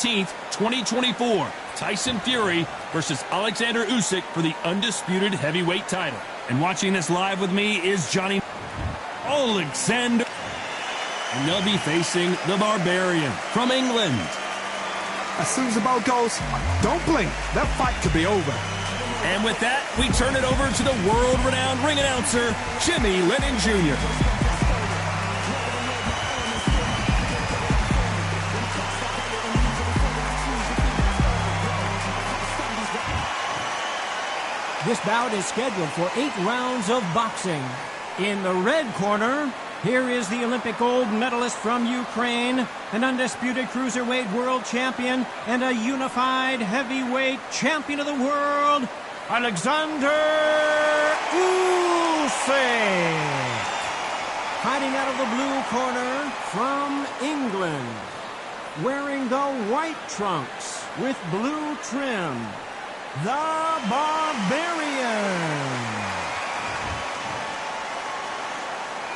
18th, 2024. Tyson Fury versus Alexander Usyk for the undisputed heavyweight title. And watching this live with me is Johnny Alexander. And they'll be facing the Barbarian from England. As soon as the bell goes, don't blink. That fight could be over. And with that, we turn it over to the world-renowned ring announcer, Jimmy Lennon Jr. This bout is scheduled for 8 rounds of boxing. In the red corner, here is the Olympic gold medalist from Ukraine, an undisputed cruiserweight world champion, and a unified heavyweight champion of the world, Alexander Usyk. Fighting out of the blue corner from England, wearing the white trunks with blue trim, the Barbarian.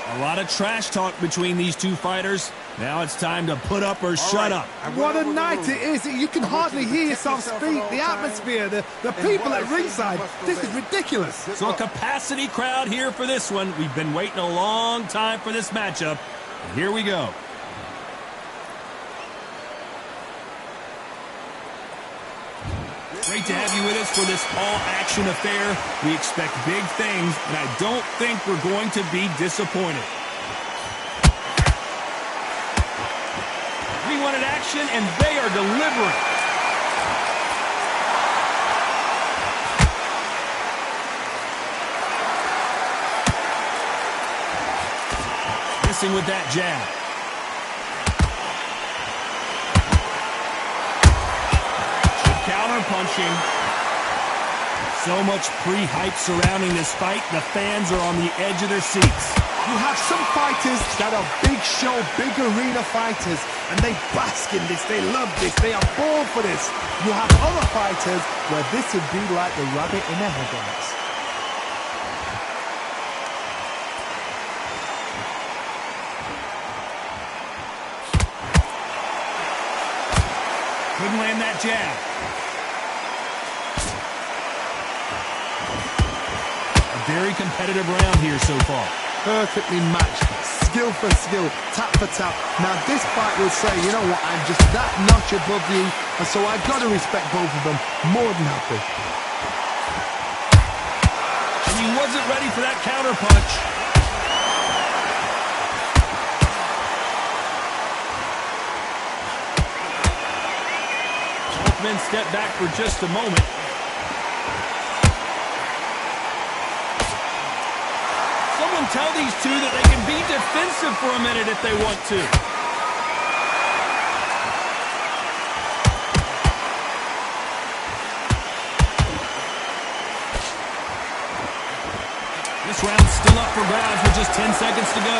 A lot of trash talk between these two fighters. Now it's time to put up or shut up. What a night it is. You can hardly hear yourself speak. The atmosphere, the people at ringside. This is ridiculous. So a capacity crowd here for this one. We've been waiting a long time for this matchup. And here we go. Great to have you with us for this all-action affair. We expect big things, and I don't think we're going to be disappointed. We wanted action, and they are delivering. Missing with that jab. Counter-punching. So much pre-hype surrounding this fight. The fans are on the edge of their seats. You have some fighters that are big show, big arena fighters, and they bask in this, they love this, they are born for this. You have other fighters where this would be like the rabbit in the headlights. Couldn't land that jab. A very competitive round here so far. Perfectly matched, skill for skill, tap for tap. Now this fight will say, you know what, I'm just that notch above you, and so I've got to respect both of them. More than happy. And he wasn't ready for that counter punch. Both men step back for just a moment. Someone tell these two that they can be defensive for a minute if they want to. This round's still up for grabs with just 10 seconds to go.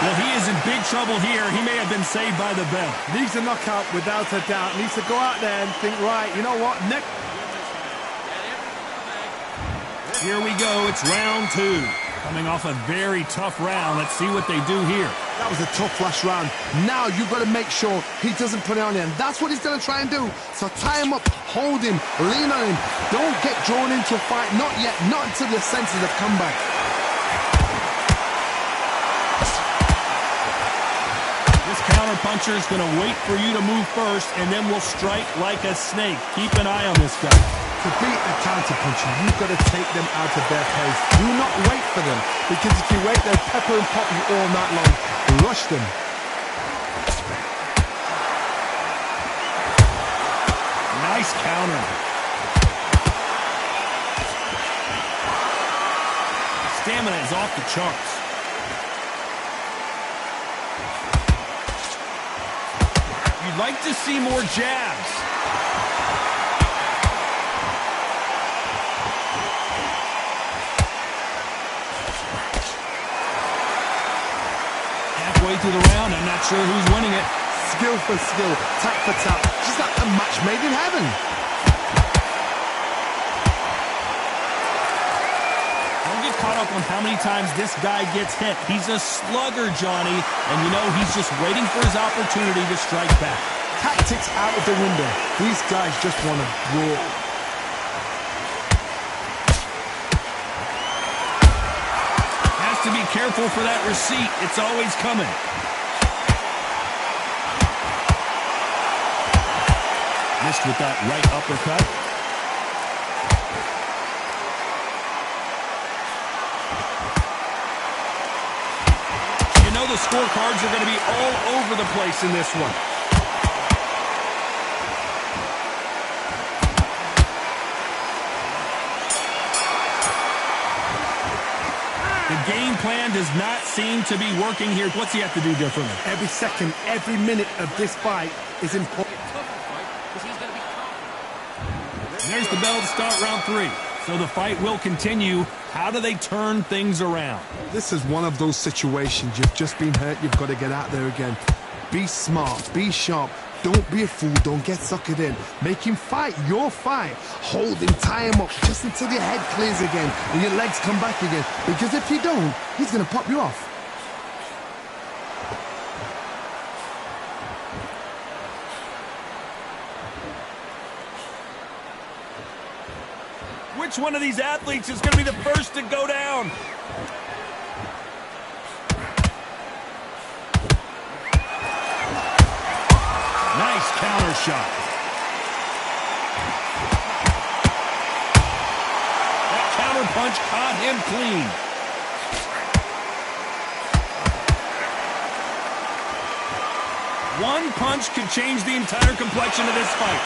Well, he is in big trouble here. He may have been saved by the bell. Needs a knockout without a doubt. Needs to go out there and think, right, you know what, next. Here we go. It's round 2. Coming off a very tough round. Let's see what they do here. That was a tough last round. Now you've got to make sure he doesn't put it on you. And that's what he's going to try and do. So tie him up, hold him, lean on him. Don't get drawn into a fight. Not yet. Not until your senses have come back. Counter-puncher is going to wait for you to move first, and then will strike like a snake. Keep an eye on this guy. To beat a counter-puncher, you've got to take them out of their pace. Do not wait for them, because if you wait, they'll pepper and pop you all night long. Rush them. Nice counter. Stamina is off the charts. You'd like to see more jabs. Halfway through the round, I'm not sure who's winning it. Skill for skill, tap for tap. Just like a match made in heaven. Well, he isn't big trouble here. He may have been saved by the bell. Needs a knockout without a doubt. He was in big trouble here. So a capacity crowd here for this one. We've been waiting a long time for this matchup. And here we go. It's round 3. Coming off a very tough round. Let's see what they do here. That was a tough last round. Now this fight will say, you know what, I'm just that notch above you, and so I've got to respect both of them. More than happy. That was a tough last round. Now you've got to make sure he doesn't put it on you. And that's what he's going to try and do. So tie him up, hold him, lean on him. Don't get drawn into a fight. Not yet. Not until your senses have come back. caught up on how many times this guy gets hit. He's a slugger, Johnny, and you know he's just waiting for his opportunity to strike back. Tactics out of the window. These guys just want to brawl. Has to be careful for that receipt. It's always coming. Missed with that right uppercut. You know the scorecards are going to be all over the place in this one. The game plan does not seem to be working here. What's he have to do differently? Every second, every minute of this fight is important. There's the bell to start round 3. So the fight will continue. How do they turn things around? This is one of those situations. You've just been hurt. You've got to get out there again. Be smart. Be sharp. Don't be a fool. Don't get suckered in. Make him fight your fight. Hold him, tie him up just until your head clears again and your legs come back again. Because if you don't, he's going to pop you off. Which one of these athletes is going to be the first to go down? Nice counter shot. That counter punch caught him clean. One punch could change the entire complexion of this fight.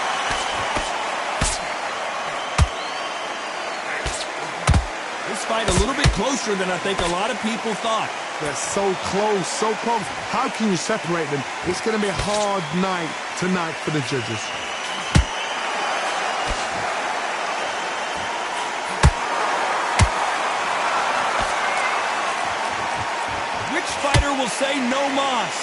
This fight a little bit closer than I think a lot of people thought. They're so close, so close. How can you separate them? It's going to be a hard night tonight for the judges. Which fighter will say no mas?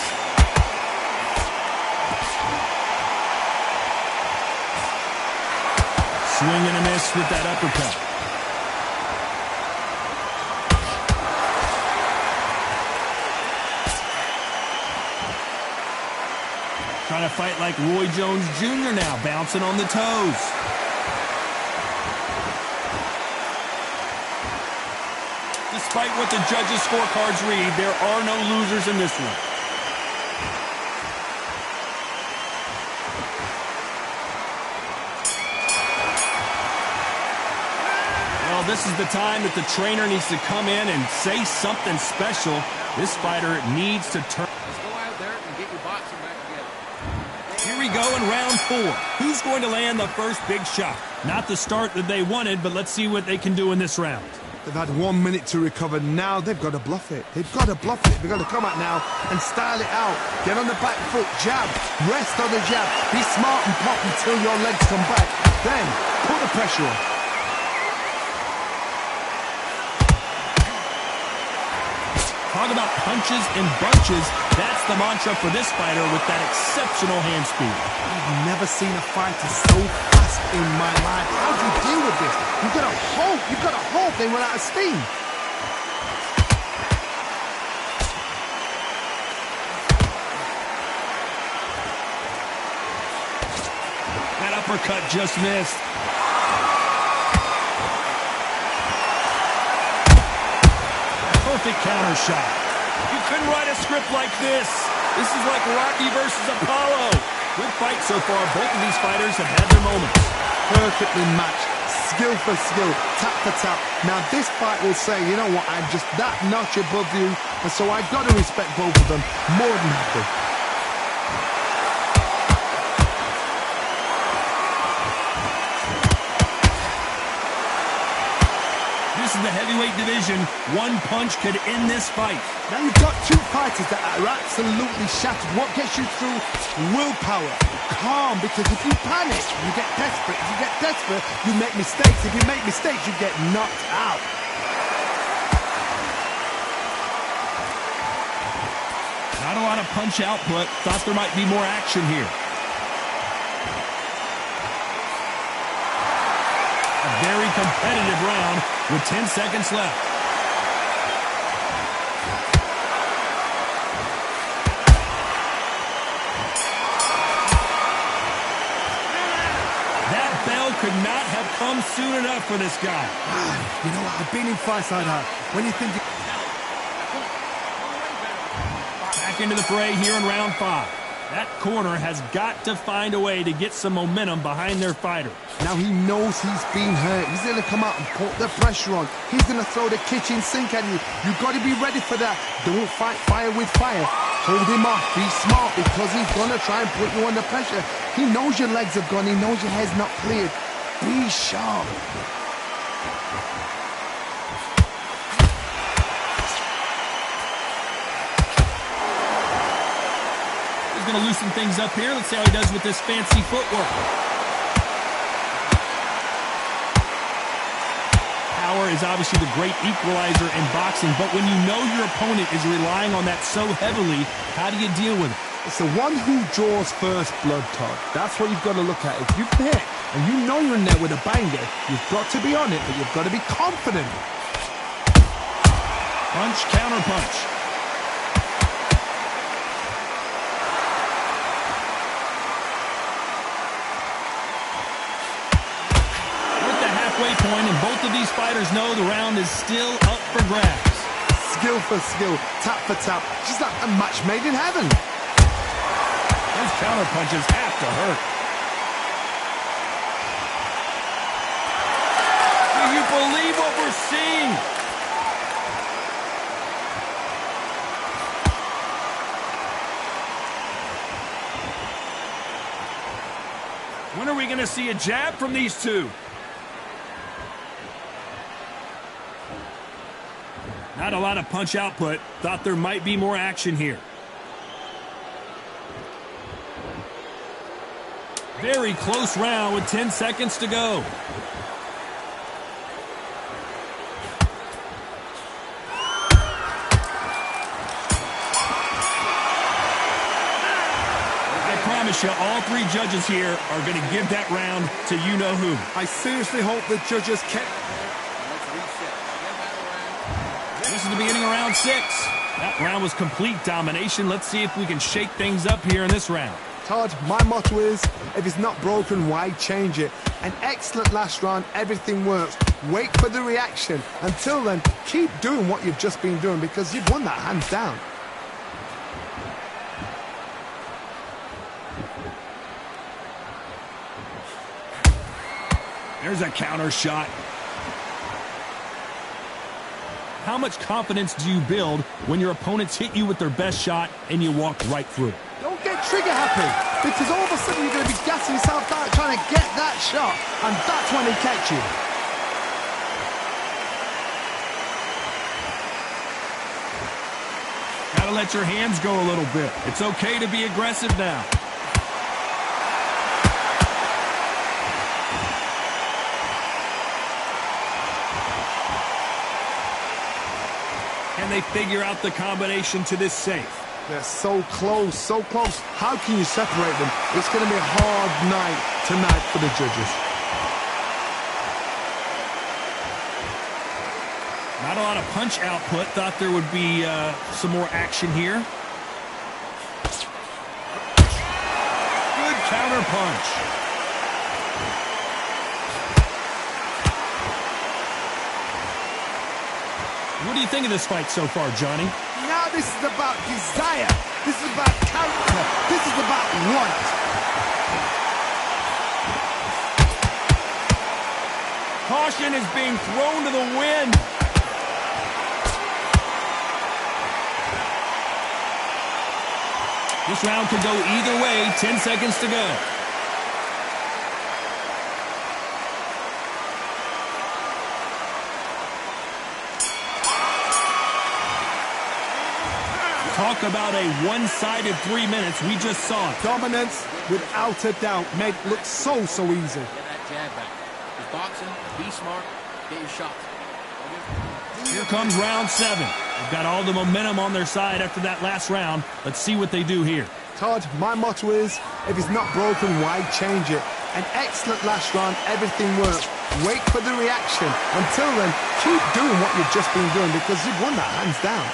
Swing and a miss with that uppercut. Trying to fight like Roy Jones Jr. now, bouncing on the toes. Despite what the judges' scorecards read, there are no losers in this one. Well, this is the time that the trainer needs to come in and say something special. This fighter needs to turn. Here we go in round 4. Who's going to land the first big shot? Not the start that they wanted, but let's see what they can do in this round. They've had 1 minute to recover. Now they've got to bluff it. They've got to bluff it. They've got to come out now and style it out. Get on the back foot, jab, rest on the jab. Be smart and pop until your legs come back. Then put the pressure on. Talk about punches and bunches. That's the mantra for this fighter with that exceptional hand speed. I've never seen a fighter so fast in my life. How do you deal with this? You've got to hope. You've got to hope they run out of steam. That uppercut just missed. Perfect counter shot. You couldn't write a script like this. This is like Rocky versus Apollo. Good fight so far. Both of these fighters have had their moments. Perfectly matched. Skill for skill. Tap for tap. Now this fight will say, you know what, I'm just that notch above you. And so I've got to respect both of them more than happy. This is the heavyweight division. One punch could end this fight. Now you've got two fighters that are absolutely shattered. What gets you through? Willpower. Calm, because if you panic, you get desperate. If you get desperate, you make mistakes. If you make mistakes, you get knocked out. Not a lot of punch output. Thought there might be more action here. A very competitive round with 10 seconds left. soon enough for this guy. You know what? I've been in fights like that. When you think... Back into the fray here in round 5. That corner has got to find a way to get some momentum behind their fighter. Now he knows he's been hurt. He's going to come out and put the pressure on. He's going to throw the kitchen sink at you. You've got to be ready for that. Don't fight fire with fire. Hold him off. Be smart because he's going to try and put you under pressure. He knows your legs have gone. He knows your head's not cleared. Be sharp. He's going to loosen things up here. Let's see how he does with this fancy footwork. Power is obviously the great equalizer in boxing, but when you know your opponent is relying on that so heavily, how do you deal with it? It's the one who draws first blood, Todd. That's what you've got to look at. If you've hit and you know you're in there with a banger, you've got to be on it, but you've got to be confident. Punch, counter punch. Point, and both of these fighters know the round is still up for grabs. Skill for skill, tap for tap, just like a match made in heaven. Those counter punches have to hurt. Do you believe what we're seeing? When are we going to see a jab from these two? Not a lot of punch output. Thought there might be more action here. Very close round with 10 seconds to go. I promise you, all 3 judges here are going to give that round to you-know-who. I seriously hope the judges kept... This is the beginning of round 6. That round was complete domination. Let's see if we can shake things up here in this round. Todd, my motto is, if it's not broken, why change it? An excellent last round, everything works. Wait for the reaction. Until then, keep doing what you've just been doing because you've won that hands down. There's a counter shot. How much confidence do you build when your opponents hit you with their best shot and you walk right through it? Don't get trigger happy, because all of a sudden you're going to be gassing yourself out trying to get that shot, and that's when they catch you. Gotta let your hands go a little bit. It's okay to be aggressive now. Can they figure out the combination to this safe? They're so close, so close. How can you separate them? It's going to be a hard night tonight for the judges. Not a lot of punch output. Thought there would be some more action here. Good counter punch. What do you think of this fight so far, Johnny? Now this is about desire. This is about character. This is about want. Caution is being thrown to the wind. This round could go either way. 10 seconds to go. Talk about a one-sided 3 minutes. We just saw it. Dominance, without a doubt, made it look so easy. Get that jab back. It's boxing. Be smart. Get your shots. Here comes round 7. They've got all the momentum on their side after that last round. Let's see what they do here. Todd, my motto is, if it's not broken, why change it? An excellent last round, everything works. Wait for the reaction. Until then, keep doing what you've just been doing because you've won that hands down.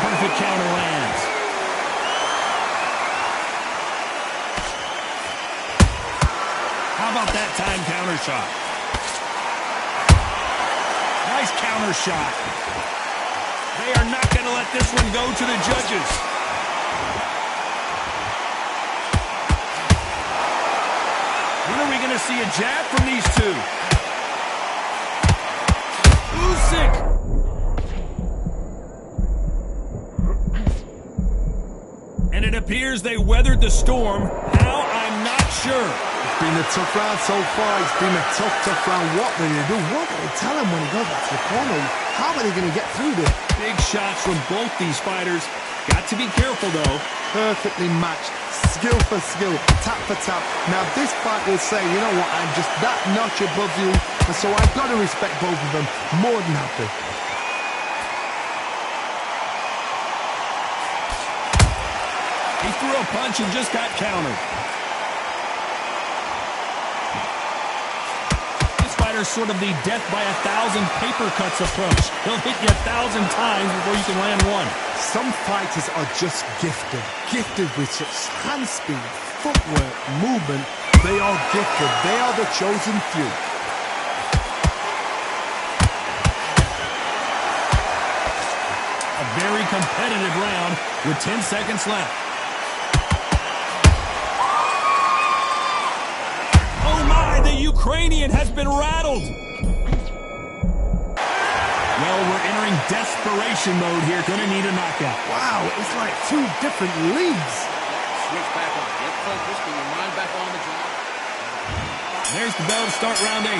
Perfect counter lands. about that time counter shot? Nice counter shot. They are not going to let this one go to the judges. When are we going to see a jab from these two? Usyk. And it appears they weathered the storm. How? I'm not sure. It's been a tough round so far. It's been a tough round. What will they do? What will they tell him when he goes back to the corner? How are they going to get through this? Big shots from both these fighters. Got to be careful, though. Perfectly matched. Skill for skill. Tap for tap. Now, this fight will say, you know what, I'm just that notch above you. And so I've got to respect both of them. More than happy. He threw a punch and just got countered. This fighter's sort of the death by 1,000 paper cuts approach. He'll hit you 1,000 times before you can land one. Some fighters are just gifted. Gifted with such hand speed, footwork, movement. They are gifted. They are the chosen few. A very competitive round with 10 seconds left. Oh my, the Ukrainian has been rattled. Well, we're entering desperation mode here. Gonna need a knockout. Wow, it's like two different leagues. Switch back on. Get focused. Get your mind back on the job. There's the bell to start round 8.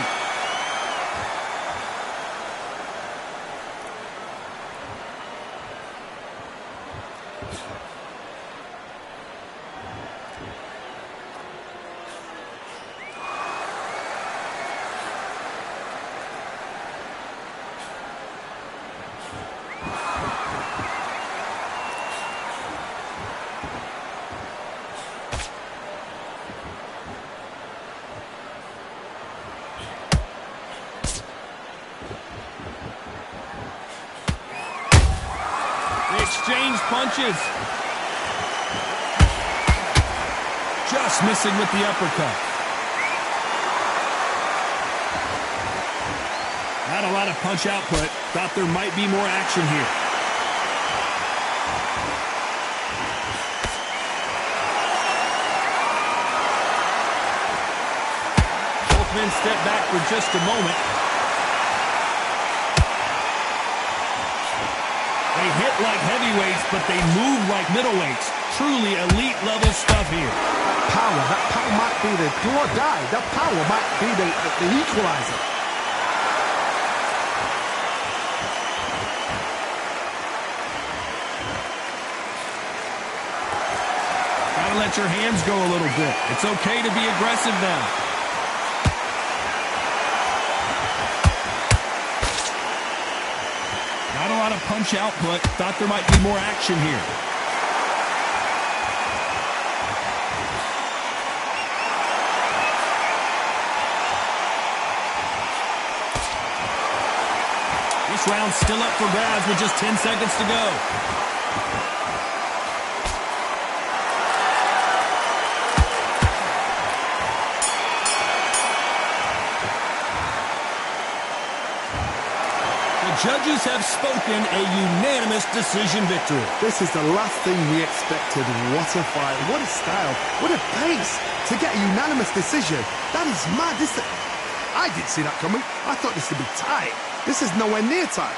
Exchange punches. Just missing with the uppercut. Not a lot of punch output. Thought there might be more action here. Both men step back for just a moment. They hit like heavyweights, but they move like middleweights. Truly elite-level stuff here. That power might be the do or die. That power might be the equalizer. Gotta let your hands go a little bit. It's okay to be aggressive now. Not a lot of punch output. Thought there might be more action here. This round's still up for grabs with just 10 seconds to go. Judges have spoken, a unanimous decision victory. This is the last thing we expected. What a fight, what a style, what a pace to get a unanimous decision. That is mad. I didn't see that coming. I thought this would be tight. This is nowhere near tight.